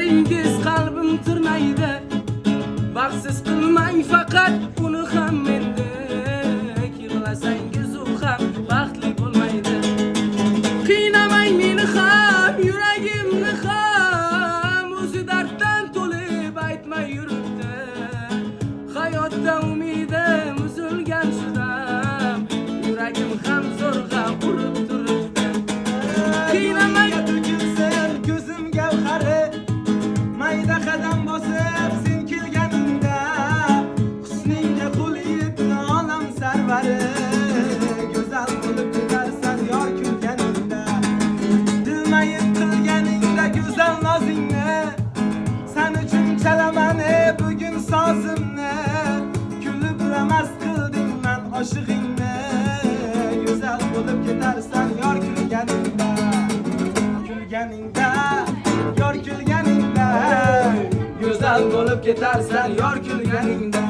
Ko'zlaringiz qalbim tirnaydi. Baxtsiz qilmang faqat uni ham mendek. Yig'lasangiz u ham baxtli bo'lmaydi. Qiynamang meni ham, yuragimni ham. O'zi darddan to'lib aytmay yuribdi. Hayotda umidim uzilgan shudam. Yuragim ham zo'rg'a urib turibdi. Qiynamang to'kilsin ko'zim gavhari, mayda qadam bosib sen kelganingda, husningga qo'l yetdi olam sarvari, go'zal bo'lib ketarsan yor kulganingda, bilmayib qilganingda go'zal nozingni, sen uchun chalaman bugun sozimni, kulib ramas qilding men oshig'ingni, go'zal bo'lib ketarsan yor kulganingda, yor kulganingda, go'zal bo'lib ketarsan yor kulganingda.